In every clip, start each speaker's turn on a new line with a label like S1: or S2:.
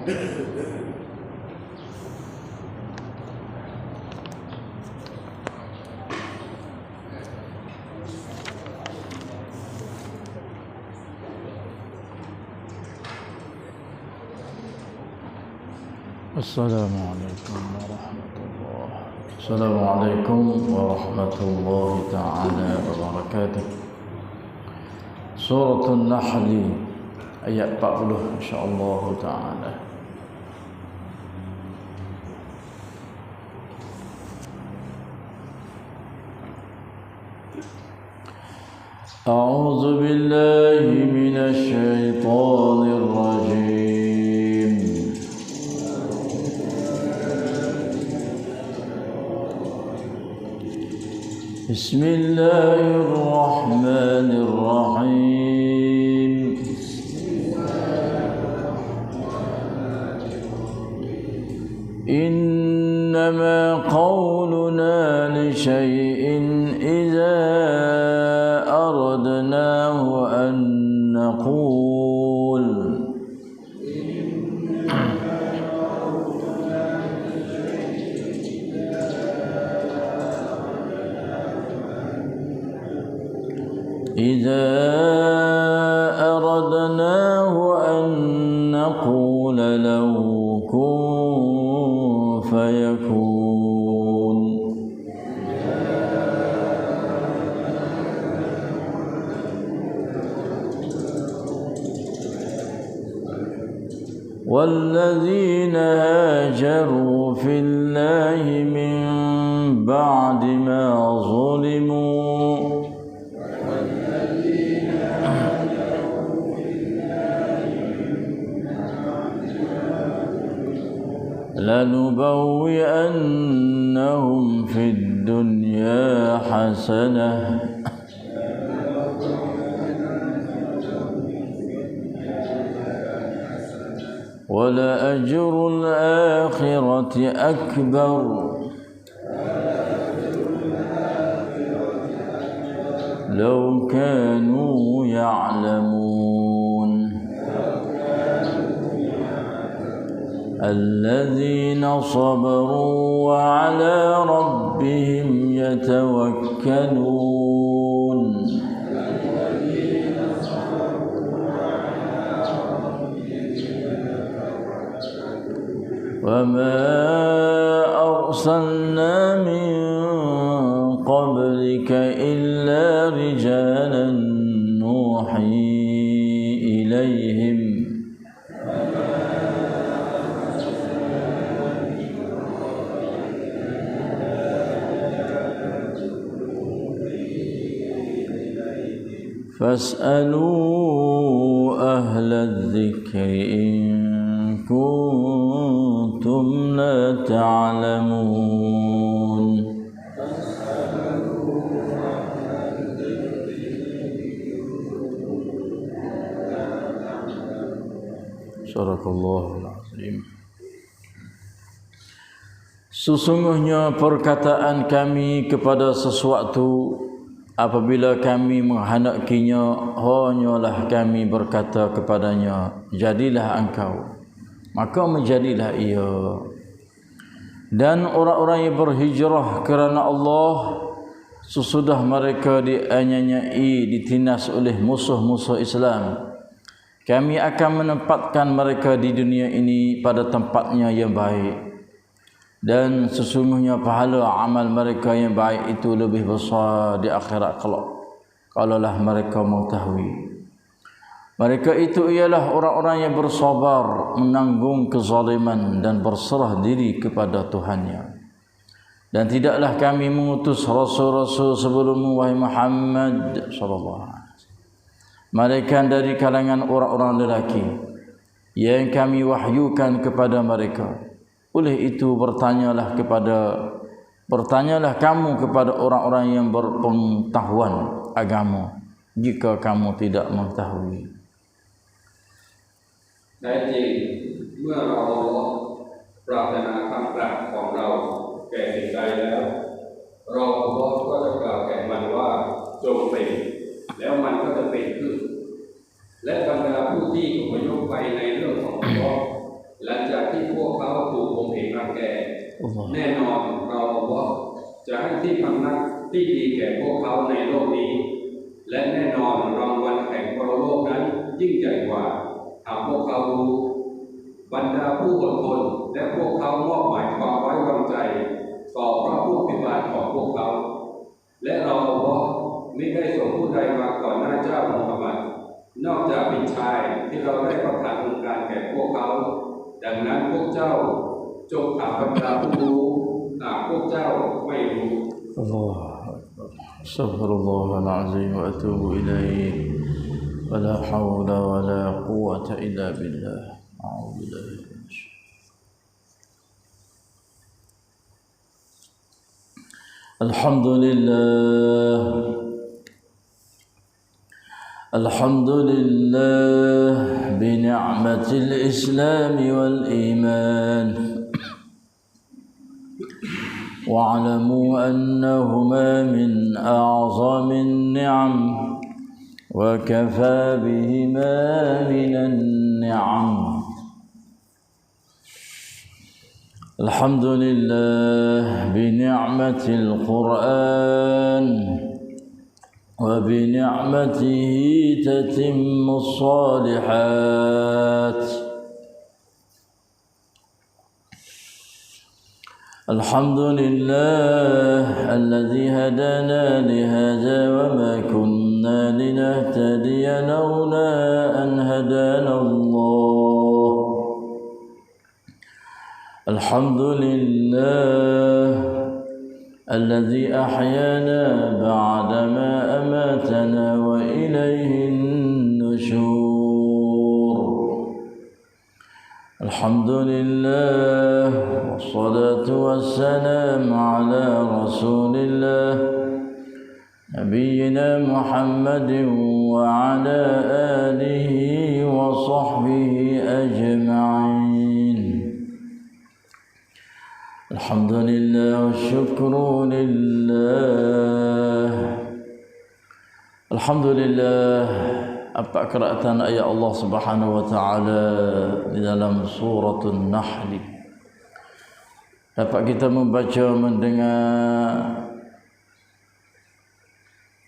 S1: Assalamualaikum warahmatullahi ta'ala wabarakatuh. Suratul Nahl ayat 40 insyaallah ta'ala. A'udzu billahi minasy syaithanir rajim. بسم الله الرحمن الرحيم إنما قولنا لشيء إذا أردناه أن نقول إذا أردناه أن نقول له كن فيكون والذين هاجروا في الله من بعد ما ظلموا لنبوئنهم في الدنيا حسنة ولأجر الآخرة أكبر لو كانوا يعلمون الذين صبروا وعلى ربهم يتوكلون وما أرسلنا من قبلك إلا رجالا نوحي إليهم فاسألوا أهل الذكر إن كنتم لا تعلمون Sadaqallahul Azim. Sesungguhnya perkataan kami kepada sesuatu apabila kami menghendakinya, hanyalah kami berkata kepadanya, jadilah engkau, maka menjadilah ia. Dan orang-orang yang berhijrah kerana Allah, sesudah mereka dianyai, ditindas oleh musuh-musuh Islam, kami akan menempatkan mereka di dunia ini pada tempatnya yang baik. Dan sesungguhnya pahala amal mereka yang baik itu lebih besar di akhirat kelak, kalaulah mereka mengetahui. Mereka itu ialah orang-orang yang bersabar menanggung kezaliman dan berserah diri kepada Tuhannya. Dan tidaklah kami mengutus rasul-rasul sebelummu, wahai Muhammad sallallahu alaihi wasallam, melainkan dari kalangan orang-orang lelaki yang kami wahyukan kepada mereka. Oleh itu bertanyalah kamu kepada orang-orang yang berpengetahuan agama, jika kamu tidak mengetahui.
S2: และจริงเมื่อเราปรารถนาคำตรัสของเราแก่สิ่งใดแล้วเราก็จะกล่าวแก่มันว่าจงเป็นแล้วมันก็จะเป็นขึ้นและบรรดาผู้ที่อพยพไปในเรื่องของอัลเลาะห์และ รังแกแน่นอนเราจะให้ที่พำนักที่ดีแก่พวกเขาในโลกนี้และแน่นอนรางวัลแห่งปรโลกนั้นยิ่งใหญ่กว่าหากพวกเขารู้บรรดาผู้อดทนและพวกเขามอบหมายความไว้วางใจต่อพระผู้พิบาลของพวกเขาและเราไม่ได้ส่งผู้ใดมาก่อนหน้าเจ้ามุฮัมมัดนอกจากบิดชายที่เราได้ประทานองค์การแก่พวกเขาดังนั้นพวกเจ้าจงถามบรรดาผู้รู้หากพวกเจ้าไม่รู้
S1: أستغفر الله العظيم وأتوب إليه ولا حول ولا قوة إلا بالله أعوذ بالله من الشيطان الحمد لله الحمد لله بنعمة الإسلام والإيمان واعلموا أنهما من أعظم النعم وكفى بهما من النعم الحمد لله بنعمة القرآن وبنعمته تتم الصالحات الحمد لله الذي هدانا لهذا وما كنا لنهتدي لولا أن هدانا الله الحمد لله الذي أحيانا بعدما أماتنا وإليه النشور الحمد لله والصلاة والسلام على رسول الله نبينا محمد وعلى آله وصحبه أجمعين الحمد لله والشكر لله الحمد لله. Apa keratan ayat Allah Subhanahu wa taala di dalam surah An-Nahl. Dapat kita membaca, mendengar,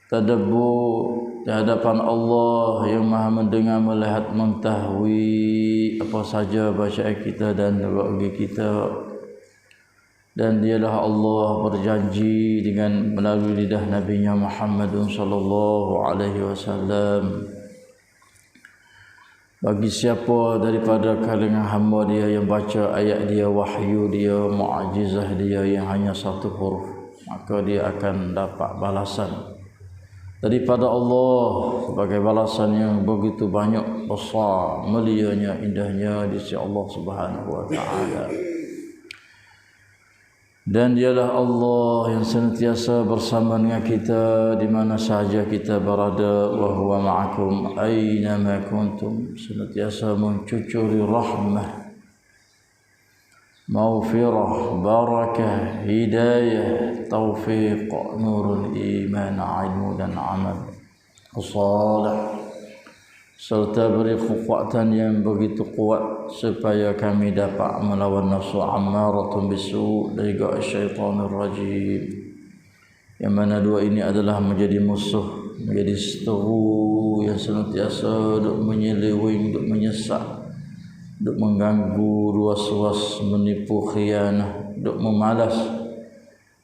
S1: tadabbur di hadapan Allah yang Maha mendengar, melihat, mengetahui apa saja bacaan kita dan bagi kita. Dan dialah Allah berjanji dengan melalui lidah Nabi-Nya Muhammad sallallahu alaihi wasallam, bagi siapa daripada kalangan hamba dia yang baca ayat dia, wahyu dia, mukjizat dia yang hanya satu huruf, maka dia akan dapat balasan daripada Allah sebagai balasan yang begitu banyak, besar, mulianya, indahnya di sisi Allah Subhanahu wa taala. Dan dialah Allah yang senantiasa bersama dengan kita di mana sahaja kita berada, wa huwa ma'akum aina ma kuntum, senantiasa mencucuri rahmah, maghfirah, barakah, hidayah, taufiq, nurul iman, ilmu dan amal salih, serta beri kekuatan yang begitu kuat supaya kami dapat melawan nafsu ammaratun bisu dan juga syaitanir rajim, yang mana dua ini adalah menjadi musuh, menjadi seteru yang senantiasa duk menyeleweng, duk menyesak, duk mengganggu, was-was, menipu, khianah, duk memalas,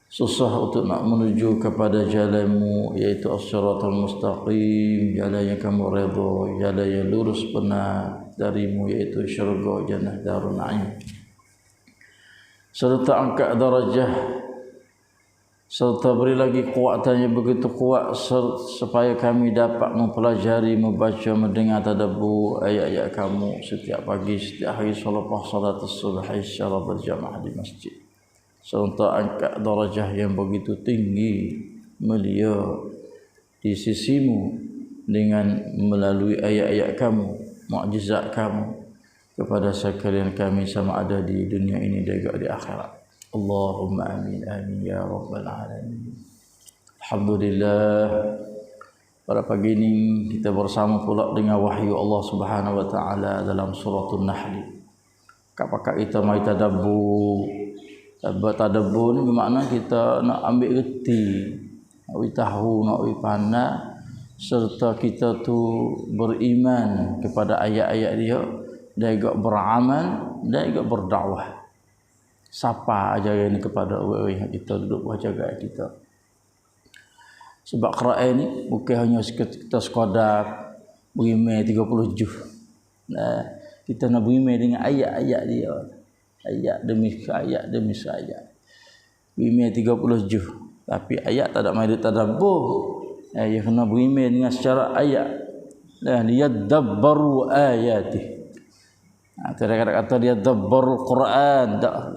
S1: susah untuk nak menuju kepada jalanmu, iaitu as-siratal mustaqim, jalan yang kamu redha, jalan yang lurus benar darimu, iaitu syurga, jannah, darun na'im. Serta angkat darajah, serta beri lagi kekuatan yang begitu kuat supaya kami dapat mempelajari, membaca, mendengar, tadabbur ayat-ayat kamu setiap pagi, setiap hari selepas salat subuh secara berjamaah di masjid. Serta angkat darajah yang begitu tinggi, mulia di sisimu dengan melalui ayat-ayat kamu, mukjizat kamu kepada sekalian kami, sama ada di dunia ini dan juga di akhirat. Allahumma amin amin ya rabbal alamin. Alhamdulillah, pada pagi ini kita bersama pula dengan wahyu Allah Subhanahu wa taala dalam surah An-Nahl. pakak kita mai tadabbur. Tadabbur ni bermakna kita nak ambil reti, nak tahu, nak pandai, serta kita tu beriman kepada ayat-ayat dia, dan juga beramal, dan juga berdakwah. Sapa ajaran ni kepada orang kita duduk jaga kita. Sebab Quran ni bukan hanya kita sekadar beriman 30 juz. Kita nak beriman dengan ayat-ayat dia. Ayat demi ayat demi ayat. Beriman 30 juz. Tapi ayat tak ada main tadabbur. Ya kena beriman dengan secara ayat. Dan yadabbaru ayatih. Kata dia dabbarul Quran dah.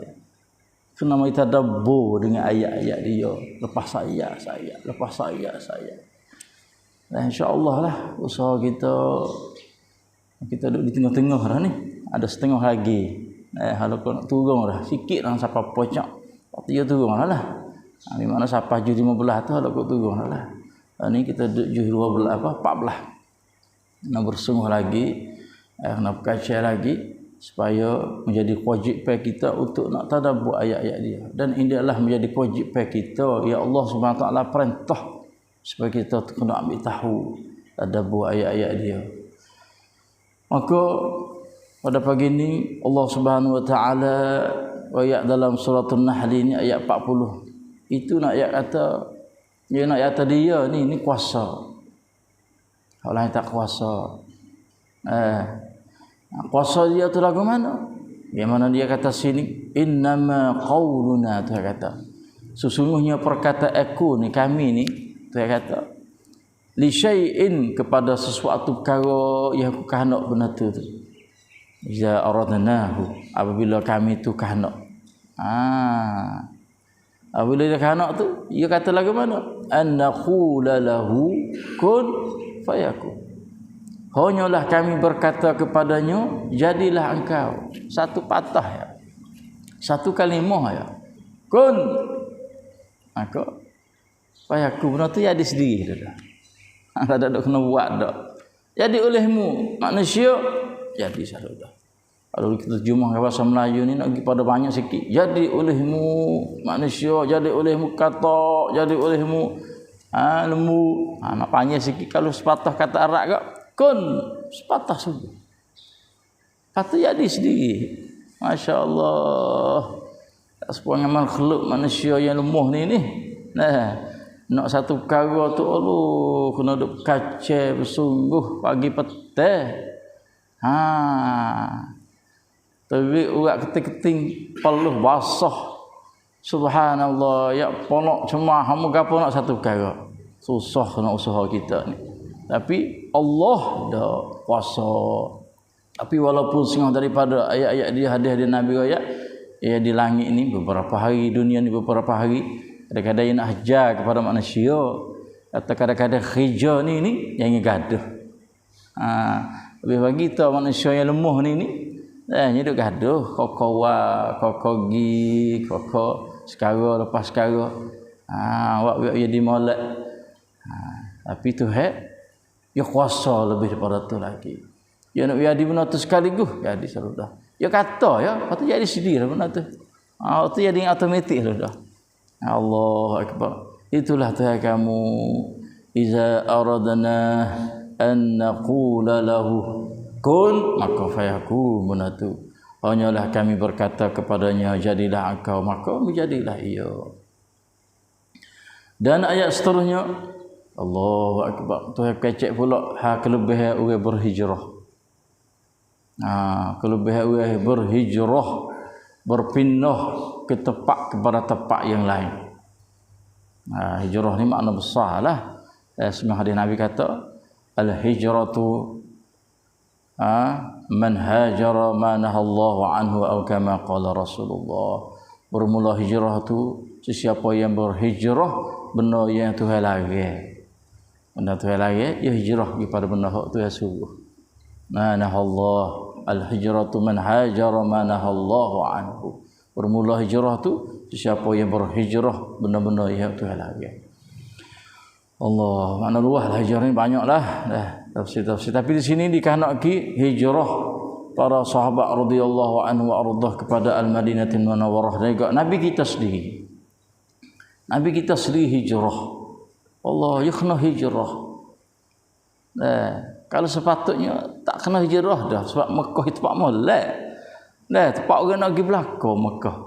S1: Kena mai tadabbur dengan ayat-ayat dia. Lepas ayat. Dan insya-Allah lah usaha kita duduk di tengah-tengah dah ni. Ada setengah lagi. Kalau kau nak turun dah sikit dah sampai pocak. Waktu dia turun lah. Di mana sampai juz 15 tu kalau kau turun lah. Ni kita duduk juz 12 14. Nak bersungguh lagi, nak berkaca lagi supaya menjadi kewajipan kita untuk nak tadabbur ayat-ayat dia. Dan ini adalah menjadi kewajipan kita. Ya Allah Subhanahu Wa Taala perintah supaya kita kena ambil tahu tadabbur ayat-ayat dia. Maka pada pagi ini Allah Subhanahu Wa Taala ayat dalam surah An-Nahl ini ayat 40. Itu nak ayat kata dia ni kuasa. Kalau tak kuasa. Kuasa dia tu lagu mana? Yang mana dia kata sini, innama qauluna, tu kata. Sesungguhnya perkataan aku ni, kami ni, tu kata, li syai'in, kepada sesuatu perkara yang aku kehendak benda tu. Iza aradnahu, apabila kami tu kehendak. Apabila dia kehendak tu, dia kata lagu mana? An naqula lahu kun fayakun. Hanyalah kami berkata kepadanya, jadilah engkau. Satu patah ya. Satu kalimah ya. Kun. Maka fayakun, benda tu jadi sendiri dah. Tak ada kena buat dah. Jadi olehmu manusia, jadi selalu dah. Kalau kita terjemah bahasa Melayu ni nak pergi pada banyak sikit. Jadi olehmu manusia, jadi olehmu kata, jadi olehmu lembu. Nak panjang sikit kalau sepatah kata Arab kak. Kun sepatah saja. Kata jadi sendiri. Masya Allah. Sebuah makhluk manusia yang lemah ni. Nak satu perkara tu kena duk kacau bersungguh pagi petang. Terik urat keting-keting peluh basah. Subhanallah, ya ponok cemah hamu gapo nak satu perkara. Susah kena usaha kita ni. Tapi Allah dah kuasa. Tapi walaupun setengah daripada ayat-ayat dia, hadis dia Nabi ayat, di langit ni beberapa hari, dunia ni beberapa hari, kadang-kadang yang nak hajar kepada manusia, atau kadang-kadang khija ni yang gaduh. Lebih bagi kita manusia yang lemah ni hidup gaduh, kokogi, sekara lepas sekara. Awak jadi molek. Tapi Tuhan dia kuasa lebih daripada tu lagi. Dia nak jadi benda tu sekaligus, jadi selalu dah. Dia kata ya, lepas tu jadi sendiri lah benda tu. Tu jadi automatik lah dah. Allahu Akbar. Itulah Tuhan kamu. Iza aradna an naqula lahu kun, maka fayakun, benda tu. Hanyalah kami berkata kepadanya, jadilah engkau, maka menjadilah ia. Dan ayat seterusnya, Allahu Akbar. Tuhan kecek pula kelebihan orang berhijrah. Kelebihan orang berhijrah, berpindah ke tempat kepada tempat yang lain. Hijrah ni makna besar lah. Semua hadis Nabi kata, al-hijratu man hajara ma nahallahu anhu atau kama qala Rasulullah. Bermula hijrah tu sesiapa yang berhijrah benda yang Tuhan larang. Benda Tuhan larang, ia hijrah kepada benda hak Tuhan suruh. Ma nahallahu al-hijratu man hajara ma nahallahu anhu. Bermula hijrah tu sesiapa yang berhijrah benda-benda yang Tuhan larang. Allah, makna luah lah hijrah ni banyaklah dah tafsir-tafsir. Tapi di sini dikehendaki hijrah para sahabat radhiyallahu anhu wa ardah kepada Al-Madinatul Munawwarah, dan Nabi kita sendiri. Nabi kita sendiri hijrah. Allah ya kena hijrah. Kalau sepatutnya tak kena hijrah dah, sebab Mekah itu tempat molek. Tempat orang nak pergi belakang Mekah.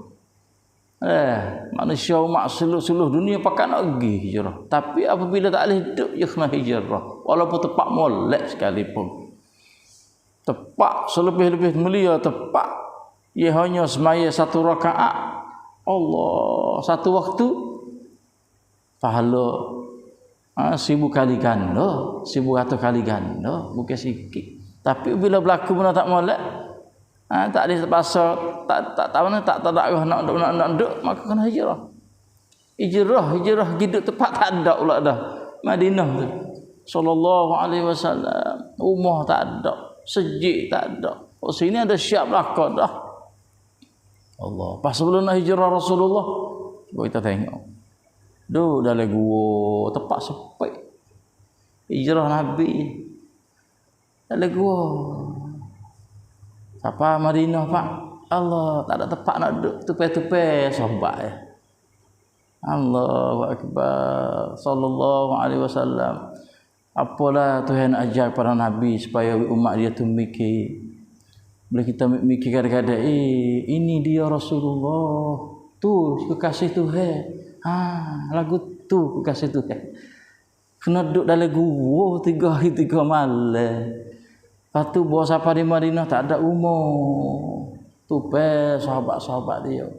S1: Manusia umat seluruh dunia pakai nak pergi hijrah. Tapi apabila tak boleh hidup, ya kena hijrah. Walaupun tempat molek sekalipun. Tepat selebih-lebih mulia tepat. Ia hanya semaya satu rakaat. Allah, satu waktu pahala 1000 kali ganda, 1100 kali ganda, bukan sikit. Tapi bila berlaku benda tak molek, tak ada terpaksa, tak mana tak dakwah nak duduk, maka kena hijrah. Hijrah hidup tepat tak ada pula dah. Madinah tu. Sallallahu alaihi wasallam, rumah tak ada. Sejik tak ada. Sini ada siap belakang dah. Allah. Pas sebelum nak hijrah Rasulullah, kita tengok. Duduk dalam gua, tempat sepi. Hijrah Nabi. Dalam gua. Siapa Madinah Pak? Allah, tak ada tempat nak duduk. Tupai-tupai sahabat ya. Allahu Akbar. Sallallahu alaihi wasallam. Apalah Tuhan ajar para Nabi supaya umat dia tu mikir. Bila kita mikir kadang-kadang, ini dia Rasulullah. Tu kekasih Tuhan. Lagu tu kekasih Tuhan. Kena duduk dalam gua 3 hari 3 malam. Lepas tu bawa siapa di Madinah tak ada umur. Tu sahabat-sahabat dia.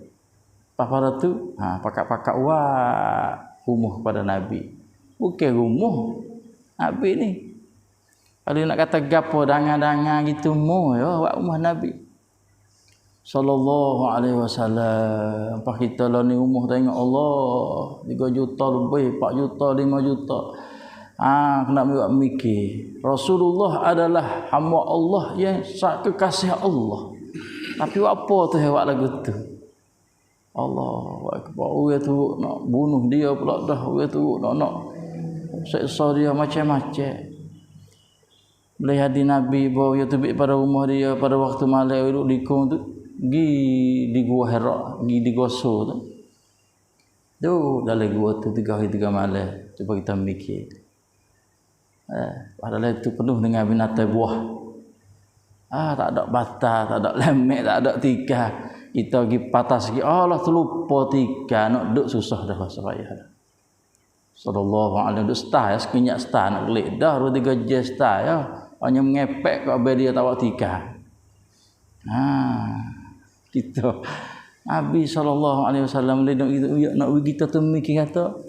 S1: Pada tu, pakak-pakak umur kepada Nabi. Bukan umur Nabi ni. Kalau nak kata gapo dangan-dangan gitu ya wak umur Nabi sallallahu alaihi wasallam. Apa kita lah ni umur tengok Allah 3 juta lebih, 4 juta, 5 juta. Kena buat mikir. Rasulullah adalah hamba Allah yang sangat kekasih Allah. Tapi apa tu hewak lagu tu? Allahu akbar. Orang tu nak bunuh dia pula dah. Orang tu nak seksa dia macam-macam. Melihat di Nabi bahawa ia tubik pada rumah dia pada waktu malam duduk di kong tu, pergi di gua Hira, pergi di gua Sur tu. Dalam gua tu 3 hari 3 malam. Cuba kita mikir. Padahal itu penuh dengan binatang buah. Tak ada bata, tak ada lemek, tak ada tikar. Kita pergi patah sikit, Allah terlupa tikar, nak duduk susah dah rasa payah dah. Sallallahu alaihi wasallam star ya, sekenyak star nak gelik dah 2-3 jam star ya. Hanya mengepek kat abang dia tawak tikar. Kita Nabi sallallahu alaihi wasallam nak kita tu mikir kata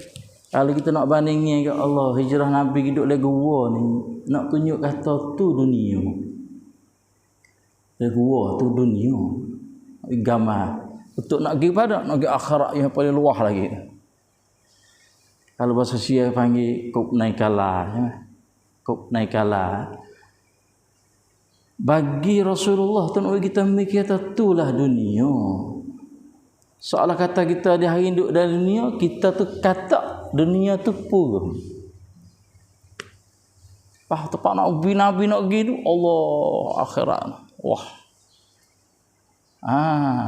S1: kalau kita nak bandingin ke Allah hijrah Nabi hidup lagi gua ni nak tunjuk kata tu dunia. Lagi gua tu dunia. Gambar untuk nak pergi pada nak pergi akhirat yang paling luas lagi. Kalau bahasa Sia panggil kub naikala ya. Kub naikala. Bagi Rasulullah tu kita mikir kata itulah dunia. Soalan kata kita di hari hidup dalam dunia, kita tu kata dunia tu pun. Tempat nak Nabi nak pergi tu Allah akhirat. Wah.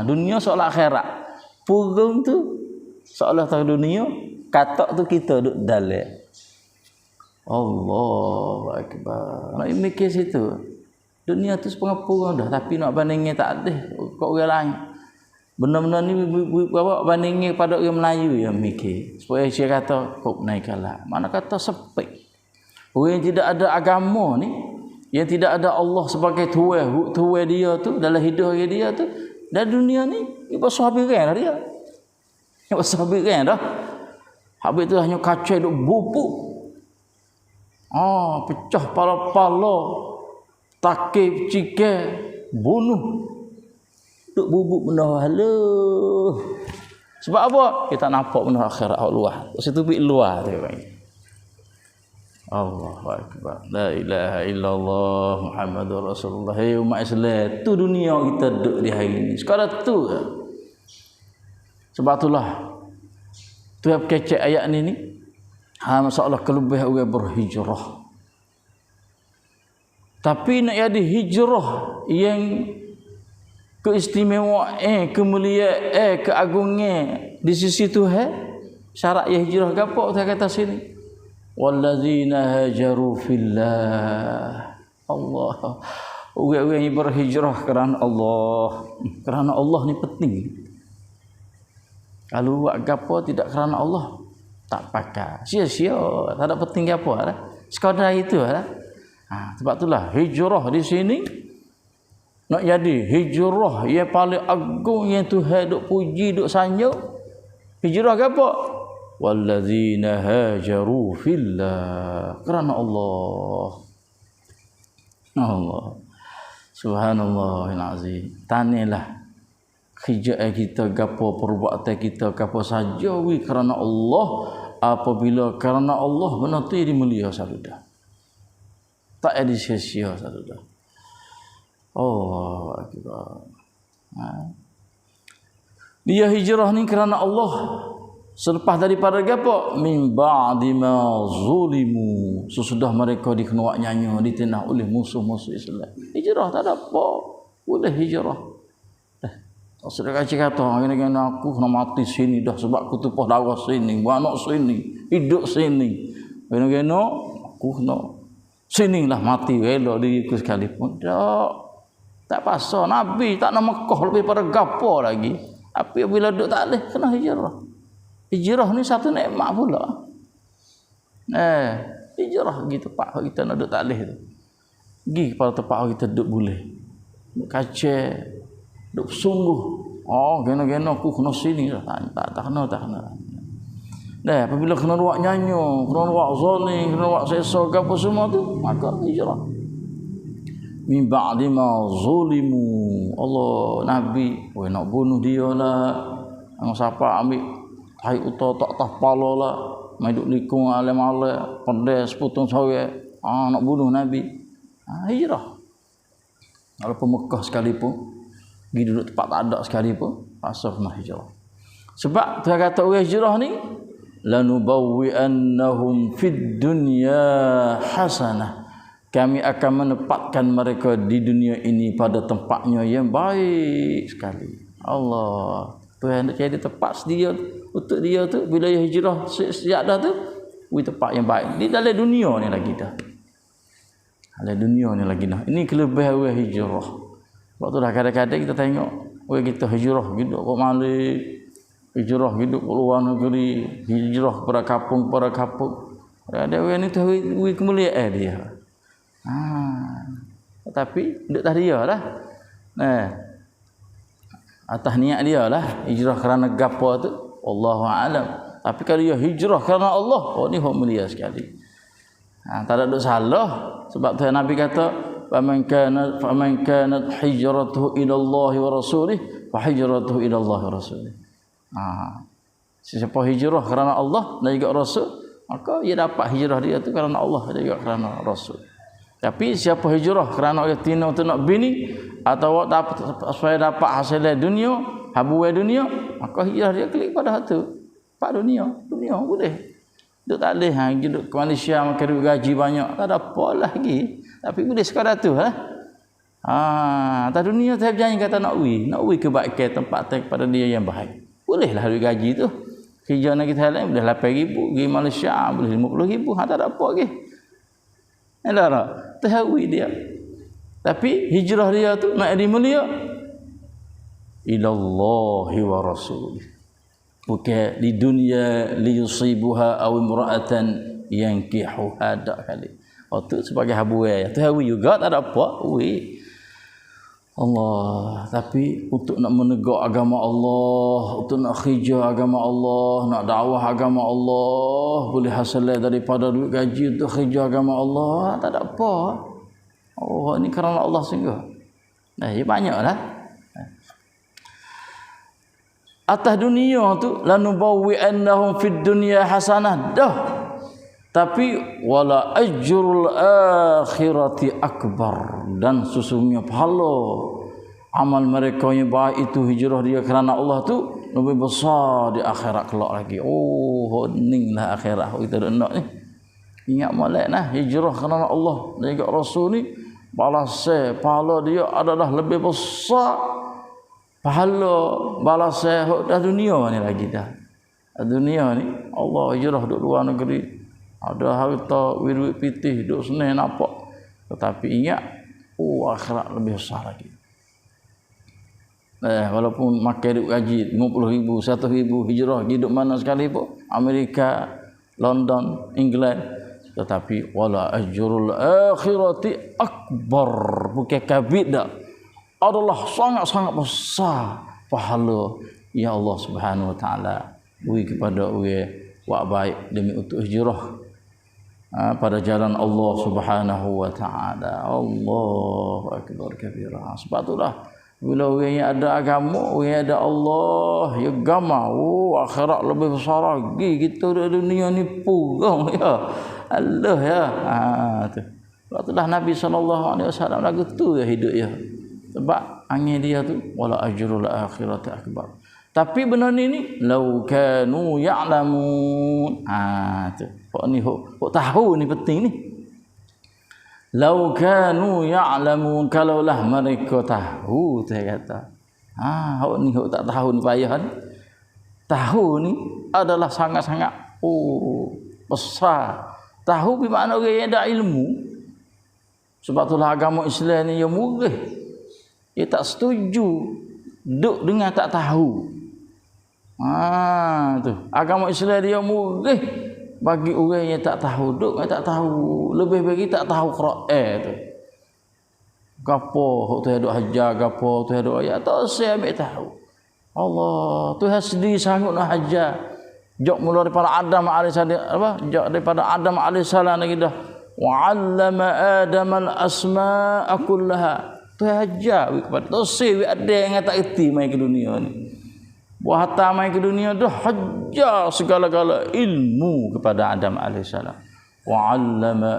S1: Dunia soal akhirat. Purung tu soal tahu dunia, kata tu kita duduk dalam. Allahu akbar. Nak mikir situ. Dunia tu sepengah purung dah, tapi nak bandingin tak ada kau orang lain. Benda-benda ni bawa bandingin pada orang Melayu yang mikir. Supaya dia kata kau naiklah. Mana kata sepi. Orang yang tidak ada agama ni, yang tidak ada Allah sebagai tuan dia tu dalam hidup dia tu, dan dunia ni ibu sahabat dah dia. Ibu sahabat dah. Habis tu hanya kacau duk bubuk. Pecah pala-pala. Takib cikir bunuh. Duk bubuk benda haluh. Sebab apa? Kita nampak benda akhirat luar. Situ bik luar tu bang. Allahu akbar. La ilaha illallah Muhammadur Rasulullah. Hai umat Islam, tu dunia kita duduk di hari ini. Sekarang tu. Sebab itulah tu yang kecek ayat ni masalah kelebihan orang berhijrah. Tapi nak jadi hijrah yang keistimewaan, kemuliaan, keagungan di sisi Tuhan, syarat ya hijrah gapo saya kata sini. Wallazina hajaru fillah. Allah. Orang-orang yang berhijrah kerana Allah. Kerana Allah ni penting. Kalau buat gapo tidak kerana Allah, tak pakai. Sia-sia, tak ada penting gapo dah. Sekadar itu dah. Sebab itulah hijrah di sini nak jadi hijrah yang paling agung yang Tuhan duk puji duk sanjung. Hijrah gapo? Wallazina hajaru fillah. Kerana Allah. Allah. Subhanallahil azim. Tanilah hijrah kita gapo, perbuatan kita gapo saja wi kerana Allah. Apabila kerana Allah benar tu jadi mulia saudara. Tak ada sia-sia saudara. Oh akbar. Dia hijrah ni kerana Allah. Selepas daripada gapo? Min ba'di ma zulimu. Sesudah mereka dikenuak nyanyi, ditinah oleh musuh-musuh Islam. Hijrah tak ada apa. Boleh hijrah. Sudah kata kena aku kena mati sini dah sebab aku tumpah darah sini, anak sini, hidup sini. Kena aku kena sini lah mati elok diriku sekalipun. Tak pasal Nabi tak nak Mekah lebih pada gapo lagi. Tapi bila duduk tak boleh kena hijrah. Hijrah ni satu nikmat pula. Hijrah gitu pak kita nak duduk tak boleh tu. Pergi kepada tempat kita duduk boleh. Duduk kacau, duduk sungguh. Kena aku kena sini lah. Tak kena. Apabila kena ruak nyanyo, kena ruak zoni, kena ruak sesok apa semua tu, maka hijrah. Min ba'di ma zulimu. Allah Nabi, nak bunuh dia lah. Siapa ambil hai uta tak pala lah. Mai duk likung alim-alim, pedes putung sawit. Nak bunuh Nabi. Hijrah. Walaupun Mekah sekalipun, pergi duduk tempat tak ada sekalipun, pasal kena hijrah. Sebab Tuhan kata orang hijrah ni, lanubawwi'annahum fid dunya hasanah. Kami akan menempatkan mereka di dunia ini pada tempatnya yang baik sekali. Allah. Tuhan nak jadi tempat sedia untuk dia tu bila dia hijrah sejak dah tu, tempat yang baik. Di dalam dunia ni lagi dah. Dalam dunia ni lagi dah. Ini kelebihan orang hijrah. Waktu dah kadang-kadang kita tengok orang kita hijrah hidup ke Malik, hijrah hidup ke luar negeri, hijrah kepada kampung. Ada orang ni tu kemuliaan dia. Tapi duduk tak dia lah. Atas niat dia lah hijrah kerana gapo tu wallahu alam. Tapi kalau dia hijrah kerana Allah, ni mulia sekali. Tak ada duk salah sebab Tuhan Nabi kata faman kanat hijratuhu ila Allah wa rasulih fa hijratuhu ila Allah wa rasulih. Siapa hijrah kerana Allah dan juga Rasul, maka dia dapat hijrah dia tu kerana Allah dan juga kerana Rasul. Tapi siapa hijrah kerana dia tina untuk nak bini atau supaya dapat hasil dunia, habuai dunia, maka hijrah dia klik pada hatu. Pak dunia boleh. Duk tak boleh duduk ke Malaysia makan duit gaji banyak, tak ada apa lagi. Tapi boleh sekadar tu atas dunia saya berjanji kata nak kebaikan tempat kepada dia yang baik. Bolehlah duit gaji tu. Kerja nak kita lain boleh 8,000, pergi Malaysia boleh 50,000, tak ada apa lagi. Elah tahu dia. Tapi hijrah dia tu nak jadi mulia ilallahi wa rasulih. Bukan di dunia liyusibuha aw imra'atan yankihuha dak kali. Tu sebagai habuai. Tahu juga tak ada apa. Allah, tapi untuk nak menegak agama Allah, untuk nak khidmah agama Allah, nak dakwah agama Allah, boleh hasil daripada duit gaji untuk khidmah agama Allah, tak ada apa. Ini kerana Allah sungguh. Dia banyaklah. Atas dunia tu lanubawwi'annahum fid dunya hasanah dah. Tapi wala ajrul akhirati akbar, dan sesungguhnya pahala amal mereka yang baik itu hijrah dia kerana Allah tu lebih besar di akhirat kelak lagi. Ninglah akhirat kita nak ni. Ingat molek nah hijrah kerana Allah dan juga Rasul ni balasnya pahala dia adalah lebih besar pahala balasnya dah dunia ni lagi dah. Dunia ni Allah hijrah duduk luar negeri, ada harta duit pitih duduk senang nampak, tetapi ingat akhirat lebih besar lagi. Walaupun makan duit gaji 50,000, 100,000 hijrah hidup mana sekali pun, Amerika, London, England, tetapi wala ajrul akhirati akbar, bukan kabid dah, adalah sangat-sangat besar pahala ya Allah Subhanahu wa taala beri kepada orang buat baik demi untuk hijrah pada jalan Allah Subhanahu wa taala. Allahu akbar kabira. Sebab itulah bila orang yang ada agama, orang yang ada Allah, ya agama, akhirat lebih besar lagi. Kita di dunia ni purang ya. Allah ya. Tu. Sebab itulah Nabi SAW lagu tu ya hidup ya. Sebab angin dia tu wala ajrul akhirati akbar. Tapi benda ni lau kanu ya'lamun. Tu. Hok ni hok tahu ni penting ni. Lau kanu ya'lamun, kalaulah mereka tahu, saya kata. Hok ni hok tak tahu ni payah ni. Tahu ni adalah sangat-sangat besar. Tahu bermakna orang yang ada ilmu. Sebab itulah agama Islam ni yang murah. Dia tak setuju duk dengan tak tahu. Tu. Agama Islam dia murah bagi orang yang tak tahu, duk tak tahu, lebih bagi tak tahu Quran tu. Gapo tu duk hajar, gapo tu duk ayat tak saya ambil tahu. Allah Tuhan sendiri sanggup nak hajar. Jok mula daripada Adam alaihissalam apa? Jok daripada Adam alaihissalam lagi dah. Wa 'allama Adam al-asma'a kullaha. Tuhan hajar kepada tosir ada yang tak erti mai ke dunia ni. Buat hatta mai ke dunia dah hajar segala-gala ilmu kepada Adam alaihissalam. Wa 'allama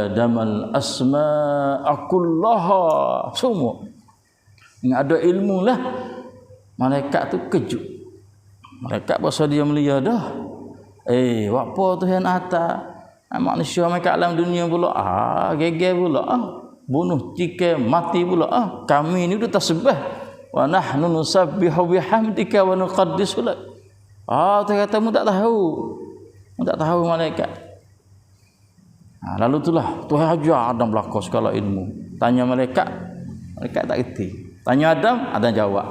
S1: Adam al-asma'a kullaha. Semua. Yang ada ilmu lah. Malaikat tu kejut. Malaikat bahasa dia melia dah. Apa Tuhan atas? Manusia mai kat alam dunia pula. Geger pula. Bunuh, cikai, mati pula. Kami ni dah tersebah. Wa nahnu nusabbihu bihamdika wa nuqaddisu lak. Tuhan kata mu tak tahu. Mu tak tahu malaikat. Lalu itulah Tuhan ajar Adam belaka segala ilmu. Tanya malaikat, malaikat tak erti. Tanya Adam, Adam jawab.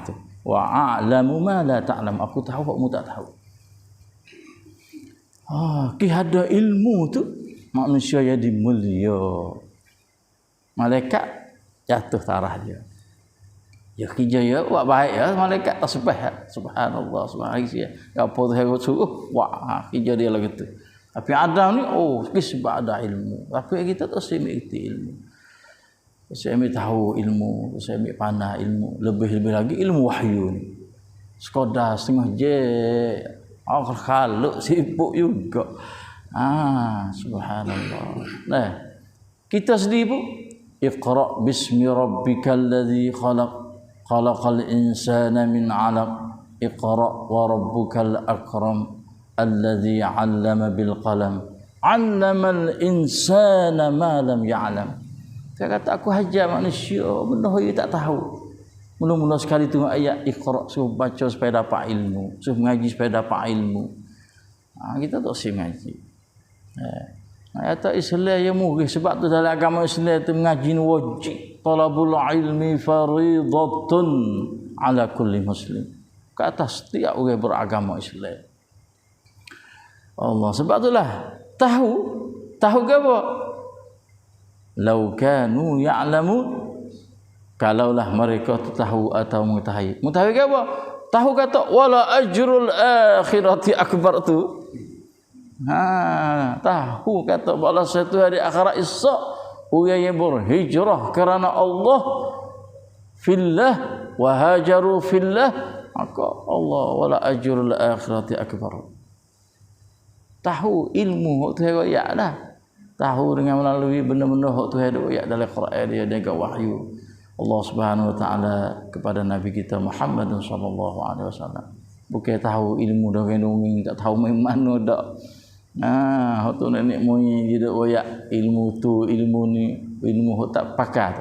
S1: Itu. Wa a'lamu ma la ta'lam. Aku tahu kamu tak tahu. Ki ada ilmu tu manusia jadi mulia. Malaikat jatuh tarah dia. Ya kerja ya buat baik ya malaikat tasbih ya. Subhanallah subhanallah. Apa tu saya suruh kerja dia lah gitu. Tapi Adam ni sebab ada ilmu. Tapi kita tak semesti ilmu. Saya ambil tahu ilmu, saya ambil panah ilmu, lebih lagi ilmu wahyu ni. Sekadar setengah je, khaluk sibuk juga. Subhanallah. Nah, kita sendiri pun Iqra bismi rabbikal ladzi khalaqal insana min 'alaq. Iqra wa rabbukal akram alladzi 'allama bil qalam. 'Allamal insana ma lam ya'lam. Saya kata aku hajar manusia benda dia tak tahu. Mula-mula sekali tengok ayat Iqra, suruh baca supaya dapat ilmu, suruh mengaji supaya dapat ilmu. Kita tak usah mengaji. Ayat Islam yang murah sebab tu dalam agama Islam tu mengaji wajib. Talabul ilmi faridatun ala kulli muslim. Ke atas setiap orang beragama Islam. Allah sebab itulah tahu ke apa? Lau kanu ya'lamun, kalaulah mereka tahu atau mengetahui. Mengetahui ke apa? Tahu kata wala ajrul akhirati akbar tu. Tahu kata balas satu hari akhirat esok orang yang berhijrah kerana Allah fillah wa hajaru fillah, maka Allah wala ajrul akhirati akbar. Tahu ilmu tu ayat dah. Tahu dengan melalui benda-benda hak Tuhan ada ayat dalam Quran dia dengan wahyu Allah Subhanahu wa taala kepada nabi kita Muhammad sallallahu alaihi wasallam. Bukan tahu ilmu dongeng-dongeng, tak tahu main mana dak. Hak tu nenek moyang dia dak ayat ilmu tu ilmu ni ilmu tak pakat.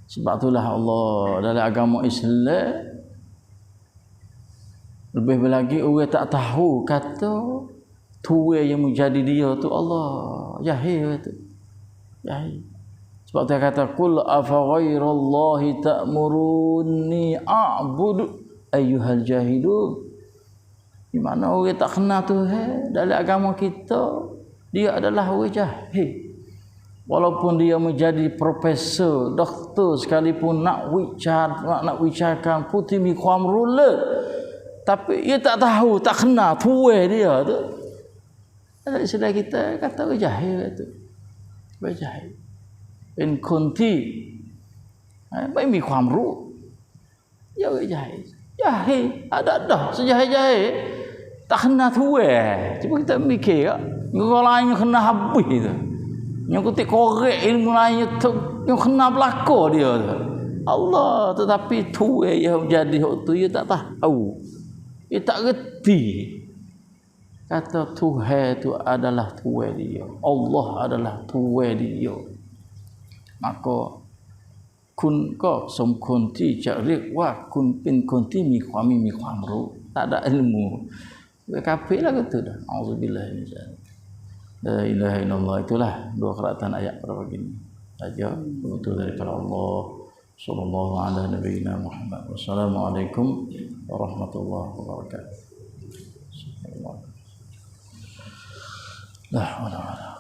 S1: Sebab itulah Allah dalam agama Islam lebih lagi orang tak tahu kata tua yang menjadi dia tu Allah jahil tu. Jahil. Sebab dia kata qul afa ghairallahi ta'muruni a'budu ayyuhal jahilun. Di mana orang tak kenal Tuhan dalam agama kita, dia adalah orang jahil. Walaupun dia menjadi profesor, doktor sekalipun nak bicarkan putih mi khamrul, tapi dia tak tahu, tak kenal tua dia tu. Ada istilah kita kata orang jahil tu. Orang jahil. In kunti. Baik mi khamrul. Ya orang jahil. Jahil, ada dah sejahil-jahil. Tak kenal tua. Cuba kita mikir tak. Orang lain yang kena habis tu. Yang kutik korek ilmu lain tu, yang kena belakang dia tu. Allah, tetapi tua yang jadi tu dia tak tahu. Dia tak reti. Kata Tuhan itu adalah tua dia. Allah adalah tua dia. Maka kun ko som kunti cak rik wa kun pin kunti mi khamru. Tak ada ilmu. Kafir lah kata dah. Auzubillah min dzalik. La ilaha illallah, itulah dua keratan ayat pada pagi ini saja betul daripada Allah sallallahu alaihi nabiyina Muhammad. Wassalamualaikum warahmatullahi wabarakatuh. La ilaha illallah.